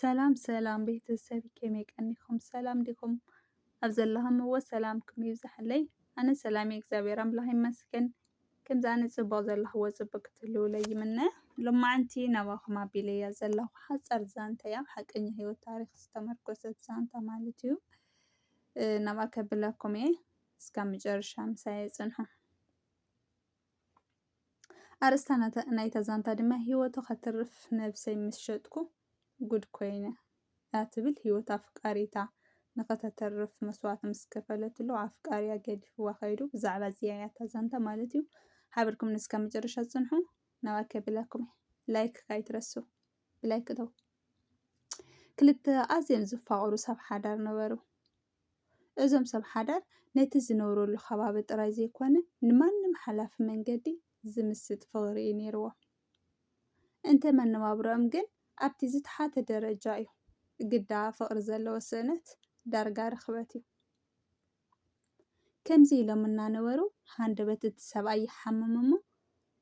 ሰላም ሰላም ቤተሰብ ከመይ ቀኒኹም ሰላም ዲኹም? ኣብ ዘለኹምዎ ሰላምኩም ይብዛሕለይ። ኣነ ሰላም እግዚኣብሔር ኣምላኽ ይመስገን። ከምዚ ኣነ ጽቡቕ ዘለኽዎ ጽቡቕ ክትህልውለይ ይምነ። ሎማዓንቲ ናባኹም ኣቢለ እያ ዘለኹ ሓፀር ዛንታ እያ ሓቀኛ ህይወት ታሪክ ዝተመርኮሰት ዛንታ ማለት እዩ። ናብኣ ከብለኩም እየ እስካብ መጨረሻ ምሳይ ጽንሑ። ኣርእስታ ናይታ ዛንታ ድማ ህይወቱ ከትርፍ ነብሰይ ምስ ሸጥኩ ጉድ ኮይነ እያ ትብል። ህይወት ኣፍቃሪታ ንኸተተርፍ መስዋዕቲ ምስ ከፈለትሉ ኣፍቃሪያ ገዲፍዋ ኸይዱ ብዛዕባ እዚኣ እያ እታ ዛንታ ማለት እዩ። ሓቢርኩም እስካብ መጨረሻ ጽንሑ። ናብኣ ከብለኩም ላይክ ካይትረሱ ብላይክ እተው። ክልተ ኣዝዮም ዝፋቐሩ ሰብ ሓዳር ነበሩ። እዞም ሰብ ሓዳር ነቲ ዝነብረሉ ከባቢ ጥራይ ዘይኮነ ንማንም ሓላፊ መንገዲ ዝምስጥ ፍቕሪ እዩ ነይርዎ። እንተ መነባብሮኦም ግን ኣብቲ ዝተሓተ ደረጃ እዩ። ግዳ ፍቕሪ ዘለዎ ስእነት ዳርጋ ርኽበት እዩ። ከምዚ ኢሎም እናነበሩ ሃንደበት እቲ ሰብኣይ ይሓምም እሞ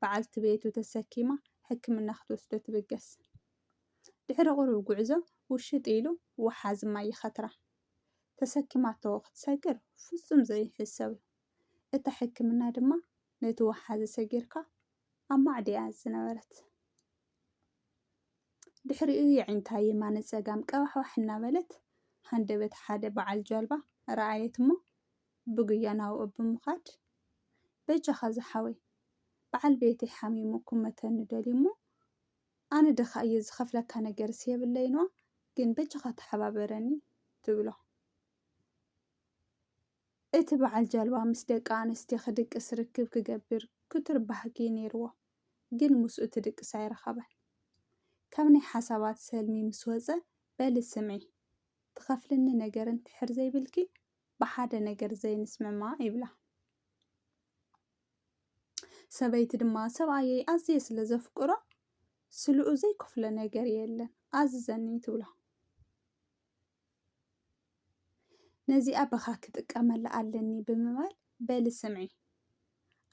በዓልቲ ቤቱ ተሰኪማ ሕክምና ክትወስዶ ትብገስ። ድሕሪ ቁሩብ ጉዕዞ ውሽጥ ኢሉ ወሓዚ ማይ ይኸትራ። ተሰኪማቶ ክትሰግር ፍጹም ዘይሕሰብ እዩ። እታ ሕክምና ድማ ነቲ ወሓዚ ሰጊርካ ኣብ ማዕድያ ዝነበረት። ድሕሪኡ የዒንታ የማነ ፀጋም ቀባሕባሕ እናበለት ሃንደበት ሓደ በዓል ጀልባ ረኣየት እሞ ብጉያ ናብኡ ብምኻድ በጃኻ ዝሓወይ በዓል ቤተይ ሓሚሙ ኩመተኒ ደልዩ እሞ ኣነ ድኻ እየ ዝኸፍለካ ነገርስ የብለይንዋ ግን በጃኻ ተሓባበረኒ ትብሎ። እቲ በዓል ጀልባ ምስ ደቂ ኣንስትዮ ክድቅስ ርክብ ክገብር ክትርባሕጊ ነይርዎ ግን ምስኡ ትድቅስ ኣይረኸበን። ካብ ናይ ሓሳባት ሰልሚ ምስ ወፀ በሊ ስምዒ ትኸፍልኒ ነገር እንድሕር ዘይብልኪ ብሓደ ነገር ዘይንስምዕማዕ ይብላ። ሰበይቲ ድማ ሰብኣየይ ኣዝየ ስለ ዘፍቅሮ ስልኡ ዘይከፍሎ ነገር የለን ኣዝዘኒ ትብሎ። ነዚኣ በኻ ክጥቀመላ ኣለኒ ብምባል በሊ ስምዒ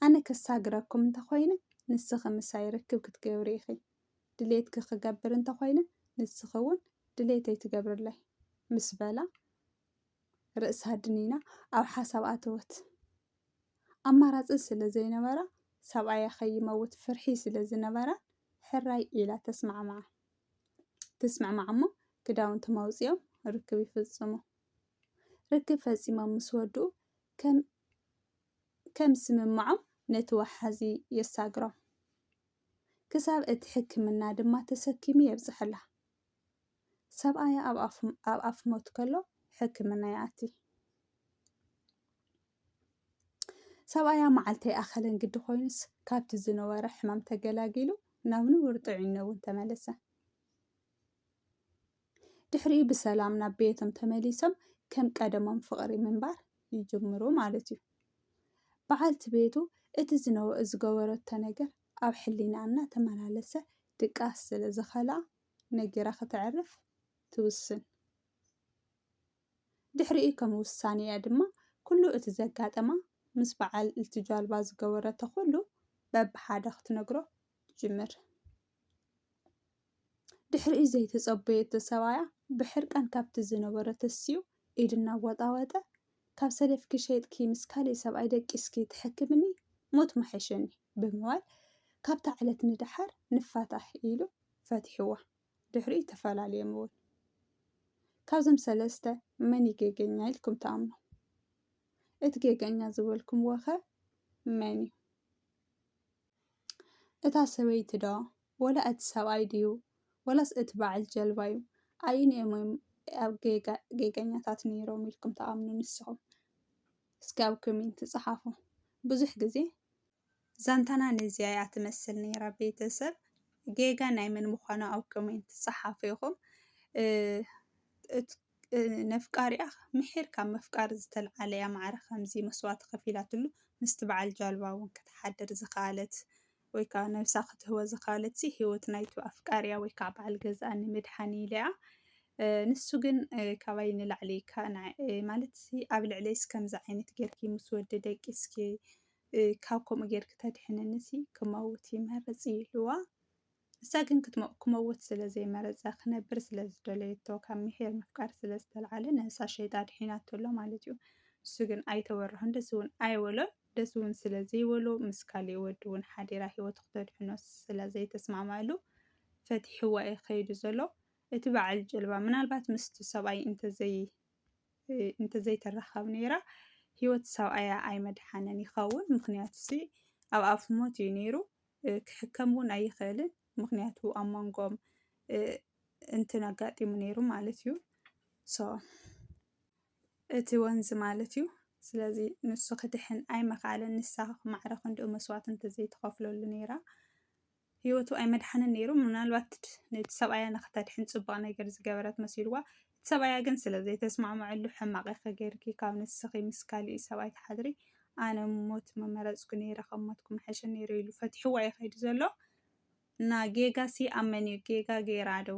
ኣነ ከሳግረኩም እንተኾይነ ንስኺ ምሳይ ርክብ ክትገብሪ ኢኺ ድሌትኪ ክገብር እንተኾይነ ንስኺ እውን ድሌተይ ትገብርለይ ምስ በላ ርእሳ ድኒና ኣብ ሓሳብ ኣተወት። ኣማራፂ ስለ ዘይነበራ ሰብኣያ ኸይመውት ፍርሒ ስለ ዝነበራ ሕራይ ኢላ ተስማዕማዓ እሞ ክዳውንቲ መውፂኦም ርክብ ይፍጽሙ። ርክብ ፈጺሞም ምስ ወድኡ ከም ስምምዖም ነቲ ወሓዚ የሳግሮም ክሳብ እቲ ሕክምና ድማ ተሰኪሙ የብፅሐላ። ሰብኣያ ኣብ ኣፍ ሞት ከሎ ሕክምና ይኣቲ። ሰብኣያ መዓልተይ ኣኸለን ግዲ ኮይኑስ ካብቲ ዝነበረ ሕማም ተገላጊሉ ናብ ንቡር ጥዕና እውን ተመለሰ። ድሕሪኡ ብሰላም ናብ ቤቶም ተመሊሶም ከም ቀደሞም ፍቕሪ ምንባር ይጅምሩ ማለት እዩ። በዓልቲ ቤቱ እቲ ዝገበረቶ ነገር ኣብ ሕሊና እናተመላለሰ ድቃስ ስለ ዝኸልኣ ነጊራ ክትዕርፍ ትውስን። ድሕሪኡ ከም ውሳኔኣ ድማ ኩሉ እቲ ዘጋጠማ ምስ በዓል እቲ ጃልባ ዝገበረቶ ኩሉ በብሓደ ክትነግሮ ትጅምር። ድሕሪኡ ዘይተፀበየቶ ሰብኣያ ብሕርቃን ካብቲ ዝነበረ ተስዩ ኢድ እናወጣወጠ ካብ ሰለፍኪ ሸይጥኪ ምስ ካሊእ ሰብኣይ ደቂስኪ ትሕክምኒ ሞት መሐሸኒ ብምባል ካብታ ዕለት ንድሓር ንፋታሕ ኢሉ ፈቲሕዋ። ድሕሪኡ ተፈላለዮም እውን። ካብዞም ሰለስተ መን ይጌገኛ ኢልኩም ተኣምኑ? እቲ ጌገኛ ዝበልኩምዎ ኸ መን እዩ? እታ ሰበይቲ ዶ ወላ እቲ ሰብኣይ ድዩ ወላስ እቲ በዓል ጀልባ እዩ? ኣይንኦም ኣብ ጌገኛታት ነይሮም ኢልኩም ተኣምኑ ንስኹም? እስኪ ኣብ ኮሜንት ጻሓፉ። ብዙሕ ግዜ ዛንታና ነዚኣ እያ ትመስል ነይራ ቤተሰብ። ጌጋ ናይ መን ምዃኑ ኣብ ኮሜንት ጻሓፉ ኢኹም። ነፍቃሪኣ ምሒር ካብ መፍቃር ዝተልዓለ እያ ማዕረ ከምዚ መስዋዕቲ ከፊላትሉ ምስቲ በዓል ጃልባ እውን ክትሓድር ዝኸኣለት ወይ ከዓ ነብሳ ክትህቦ ዝኸኣለት ሂወት ናይቱ ኣፍቃሪያ ወይ ከዓ በዓል ገዝኣ ንምድሓን ኢላ እያ። ንሱ ግን ካባይ ንላዕሊ ማለት ኣብ ልዕለይስ ከምዚ ዓይነት ጌርኪ ምስ ወዲ ደቂስኪ ካብ ከምኡ ጌርኪ ተድሕነኒሲ ክመውት ይመርፅ ኢልዋ። ንሳ ግን ክመውት ስለዘይ መረፃ ክነብር ስለዝደለየቶ ካብ ምሕር ምፍቃር ስለዝተለዓለ ንሳ ሸይጣን ድሒናተሎ ማለት እዩ። እሱ ግን ኣይተወርሖን ደስ እውን ኣይበሎን። ደስ እውን ስለዘይበሎ ምስ ካሊእ ወዲ እውን ሓዲራ ሂወቱ ክተድሕኖ ስለዘይተስማዕማዕሉ ፈቲሕዋ እዩ ከይዱ ዘሎ። እቲ በዓል ጀልባ ምናልባት ምስቲ ሰብኣይ እንተዘይተራኸብ ነይራ ሂወት ሰብኣያ ኣይመድሓነን ይኸውን። ምክንያቱ ኣብ ኣፍ ሞት እዩ ነይሩ። ክሕከም እውን ኣይኽእልን። ምክንያቱ ኣብ መንጎኦም እንትን ኣጋጢሙ ነይሩ ማለት እዩ። እቲ ወንዚ ማለት እዩ። ስለዚ ንሱ ክድሕን ኣይመኻለን። ንሳ ክማዕረኽ እንድኡ መስዋዕቲ እንተዘይተኸፍለሉ ነይራ ሂወቱ ኣይመድሓነን ነይሩ። ምናልባት ነቲ ሰብኣያ ንክተድሕን ፅቡቅ ነገር ዝገበረት መሲልዋ፣ እቲ ሰብኣያ ግን ስለዘይተስማዕምዐሉ ሕማቕ ኢኸ ጌርኪ ካብ ንስኺ ምስ ካሊእ ሰብኣይ ተሓድሪ ኣነ ሞት መመረፅኩ ነይረ ከም ሞትኩ መሐሸን ነይሩ ኢሉ ፈቲሕዋ እዩ ከይዱ ዘሎ እና ጌጋ ኣብ መን እዩ ጌጋ ገይራ ዶ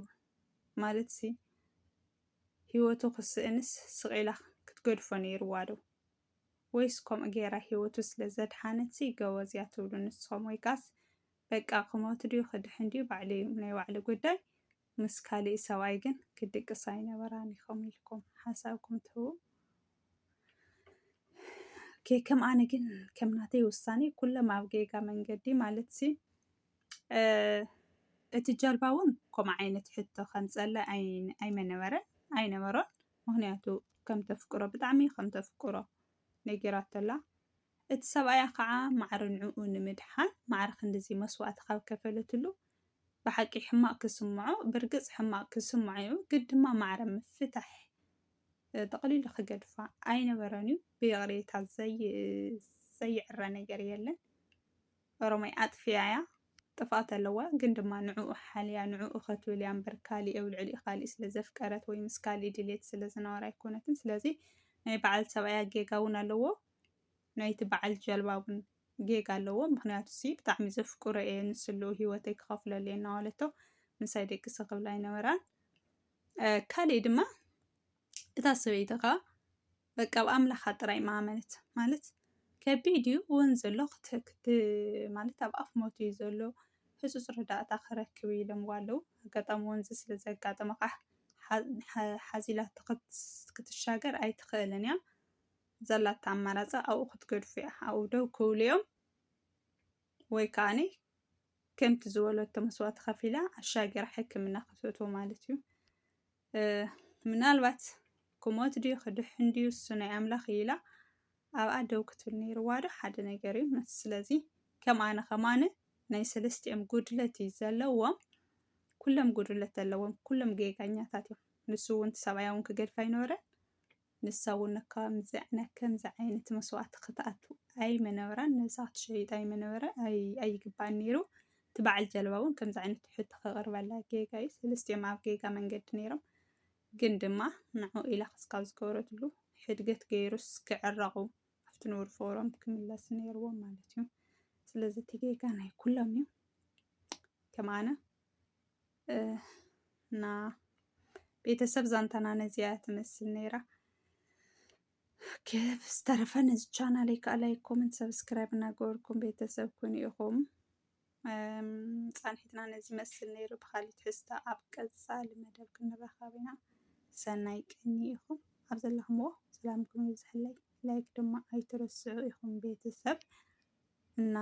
ማለት ሂወቱ ክስእንስ ስቂላ ክትገድፎ ነይሩዋ ዶ ወይስ ከምኡ ጌራ ሂወቱ ስለዘድሓነት ገወዝ እያ ትብሉ ንስኹም? ወይ ካስ በቃ ክሞት ድዩ ክድሕን ድዩ ናይ ባዕሉ ጉዳይ ምስ ካሊእ ሰብኣይ ግን ክድቅስ ኣይነበራን ኢኹም ኢልኩም ሓሳብኩም ትህቡ? ከም ኣነ ግን ከም ናተይ ውሳኔ ኩሎም ኣብ ጌጋ መንገዲ ማለት እቲ ጀልባ እውን ከምኡ ዓይነት ሕቶ ከምፀላ ኣይነበሮን። ምክንያቱ ከም ተፍቅሮ ብጣዕሚ ከም ተፍቅሮ ነጊራቶላ። እቲ ሰብኣያ ከዓ ማዕረ ንዕኡ ንምድሓን ማዕረ ክንዲዚ መስዋዕቲ ካብ ከፈለትሉ ብሓቂ ሕማቅ ክስምዖ ብርግፅ ሕማቅ ክስምዖ እዩ። ግን ድማ ማዕረ ምፍታሕ ተቐሊሉ ክገድፋ ኣይነበረን እዩ። ብቕሬታ ዘይዕረ ነገር የለን። ኦሮሞይ ኣጥፍያያ ጥፍኣት ኣለዋ። ግን ድማ ንዕኡ ሓልያ ንዕኡ ክትብል እያ እምበር ካሊእ ኣብ ልዕሊኡ ካሊእ ስለዘፍቀረት ወይ ምስ ካሊእ ድሌት ስለዝነበራ ኣይኮነትን። ስለዚ ናይ በዓል ሰብኣያ ጌጋ እውን ኣለዎ፣ ናይቲ በዓል ጀልባ እውን ጌጋ ኣለዎ። ምክንያቱ ብጣዕሚ ዘፍቅሮ እየ ንስሉ ሂወተይ ክኸፍለሉ እየ እናበለቶ ምሳይ ደቅሲ ክብላ ኣይነበራን። ካሊእ ድማ እታ ሰበይቲ ከዓ በቃ ብኣምላኻ ጥራይ ማመነት ማለት ከቢድ እዩ እውን ዘሎ ማለት ኣብ ኣፍ ሞት እዩ ዘሎ ህፁፅ ረዳእታ ክረክብ ኢሎምዋ ኣለዉ። ኣጋጣሚ ወንዚ ስለዘጋጠመ ከዓ ሓዚላቶ ክትሻገር ኣይትኽእልን እያ። ዘላታ ኣማራፂ ኣብኡ ክትገድፉ እያ። ኣብኡ ደው ክብሉ እዮም ወይ ከዓኒ ከምቲ ዝበለቶ መስዋዕቲ ከፊላ ኣሻጊራ ሕክምና ክትእትዎ ማለት እዩ። ምናልባት ክሞት ድዩ ክድሕን ድዩ እሱ ናይ ኣምላኽ ኢላ ኣብኣ ደው ክትብል ነይርዋ ዶ ሓደ ነገር እዩ። ስለዚ ከም ኣነ ናይ ሰለስቲኦም ጉድለት እዩ ዘለዎም። ኩሎም ጉድለት ኣለዎም። ኩሎም ጌጋኛታት እዮም። ንሱ እውን ሰብኣያ እውን ክገድፍ ኣይነበረን። ንሳ እውን ከምዚ ዓይነት መስዋዕቲ ክትኣቱ ኣይመነበራን። ነብሳ ክትሸይጥ ኣይግባእን ነይሩ። እቲ በዓል ጀልባ እውን ከምዚ ዓይነት ሕቶ ከቕርበላ ጌጋ እዩ። ሰለስቲኦም ኣብ ጌጋ መንገዲ ነይሮም። ግን ድማ ንዑ ኢላ ክስካብ ዝገበረትሉ ሕድገት ገይሩስ ክዕረቑ ኣብቲ ንቡር ፍቅሮም ክምለስ ነይርዎም ማለት እዩ። ስለዚ እቲ ጌጋ ናይ ኩሎም እዩ። ከም ኣነ እና ቤተሰብ ዛንታና ነዚያ ትመስል ነይራ። ዝተረፈ ነዚ ቻናለይ ከዓ ላይክ፣ ኮመንት፣ ሰብስክራይብ እናገበርኩም ቤተሰብ ኩኑ ኢኹም። ፃንሒትና ነዚ መስል ነይሩ። ብካሊእ ትሕዝቶ ኣብ ቀፃሊ መደብ ክንራኸብ ኢና። ሰናይ ቅኒ ኢኹም ኣብ ዘለኹምዎ ሰላምኩም ይብዛሕለይ። ላይክ ድማ ኣይትረስዑ ኢኹም ቤተሰብ እና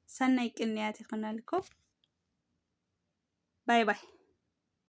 ሰናይ ቅንያት ይኹነልኩም። ባይ ባይ።